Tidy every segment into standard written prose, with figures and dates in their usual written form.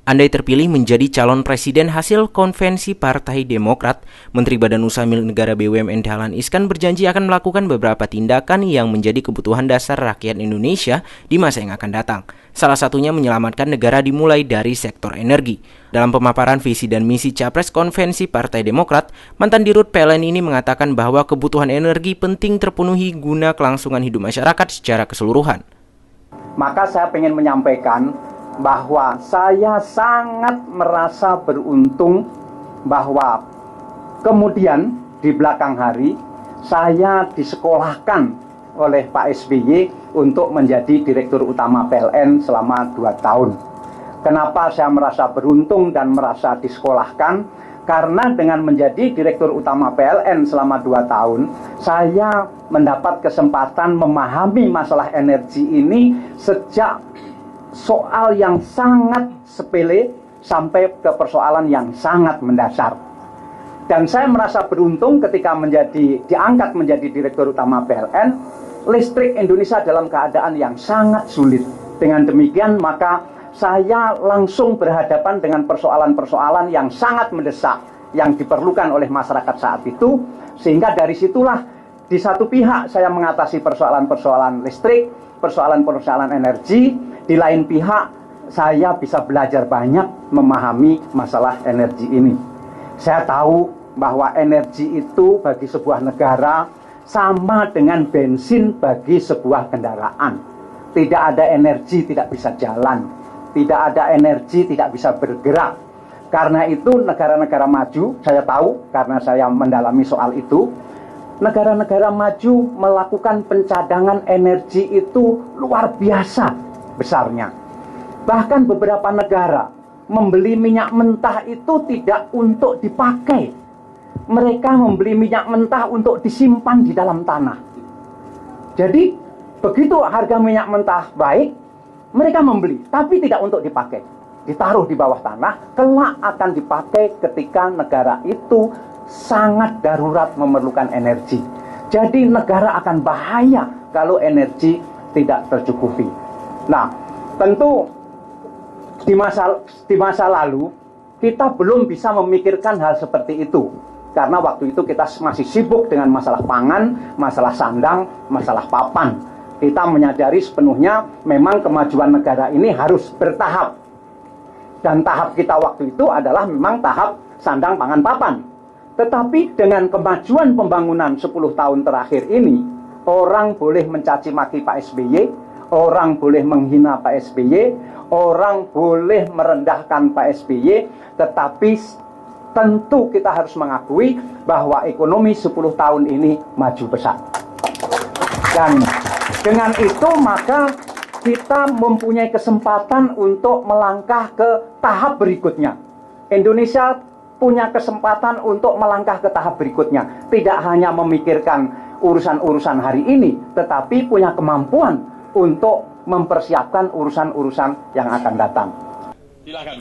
Andai terpilih menjadi calon presiden hasil konvensi Partai Demokrat, Menteri Badan Usaha Milik Negara BUMN Dahlan Iskan berjanji akan melakukan beberapa tindakan yang menjadi kebutuhan dasar rakyat Indonesia di masa yang akan datang. Salah satunya menyelamatkan negara dimulai dari sektor energi. Dalam pemaparan visi dan misi Capres konvensi Partai Demokrat, mantan Dirut PLN ini mengatakan bahwa kebutuhan energi penting terpenuhi guna kelangsungan hidup masyarakat secara keseluruhan. Maka saya ingin menyampaikan bahwa saya sangat merasa beruntung bahwa kemudian di belakang hari saya disekolahkan oleh Pak SBY untuk menjadi Direktur Utama PLN selama 2 tahun. Kenapa saya merasa beruntung dan merasa disekolahkan? Karena dengan menjadi Direktur Utama PLN selama 2 tahun, saya mendapat kesempatan memahami masalah energi ini sejak soal yang sangat sepele sampai ke persoalan yang sangat mendasar. Dan saya merasa beruntung ketika diangkat menjadi Direktur Utama PLN, listrik Indonesia dalam keadaan yang sangat sulit. Dengan demikian maka saya langsung berhadapan dengan persoalan-persoalan yang sangat mendesak yang diperlukan oleh masyarakat saat itu, sehingga dari situlah di satu pihak saya mengatasi persoalan-persoalan listrik, persoalan-persoalan energi. Di lain pihak, saya bisa belajar banyak memahami masalah energi ini. Saya tahu bahwa energi itu bagi sebuah negara sama dengan bensin bagi sebuah kendaraan. Tidak ada energi tidak bisa jalan. Tidak ada energi tidak bisa bergerak. Karena itu negara-negara maju, saya tahu karena saya mendalami soal itu, negara-negara maju melakukan pencadangan energi itu luar biasa besarnya. Bahkan beberapa negara membeli minyak mentah itu tidak untuk dipakai. Mereka membeli minyak mentah untuk disimpan di dalam tanah. Jadi begitu harga minyak mentah baik, mereka membeli, tapi tidak untuk dipakai. Ditaruh di bawah tanah, kelak akan dipakai ketika negara itu sangat darurat memerlukan energi. Jadi negara akan bahaya kalau energi tidak tercukupi. Nah, tentu di masa lalu kita belum bisa memikirkan hal seperti itu. Karena waktu itu kita masih sibuk dengan masalah pangan, masalah sandang, masalah papan. Kita menyadari sepenuhnya memang kemajuan negara ini harus bertahap. Dan tahap kita waktu itu adalah memang tahap sandang, pangan, papan. Tetapi dengan kemajuan pembangunan 10 tahun terakhir ini, orang boleh mencaci maki Pak SBY, orang boleh menghina Pak SBY, orang boleh merendahkan Pak SBY, tetapi tentu kita harus mengakui bahwa ekonomi 10 tahun ini maju pesat. Dan dengan itu maka kita mempunyai kesempatan untuk melangkah ke tahap berikutnya. Indonesia punya kesempatan untuk melangkah ke tahap berikutnya. Tidak hanya memikirkan urusan-urusan hari ini, tetapi punya kemampuan untuk mempersiapkan urusan-urusan yang akan datang.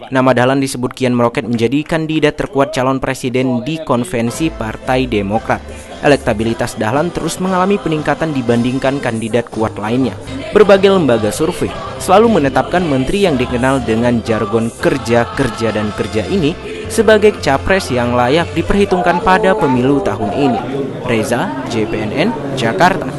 Nama Dahlan disebut kian meroket menjadi kandidat terkuat calon presiden di konvensi Partai Demokrat. Elektabilitas Dahlan terus mengalami peningkatan dibandingkan kandidat kuat lainnya. Berbagai lembaga survei selalu menetapkan menteri yang dikenal dengan jargon kerja ini sebagai capres yang layak diperhitungkan pada pemilu tahun ini. Reza, JPNN, Jakarta.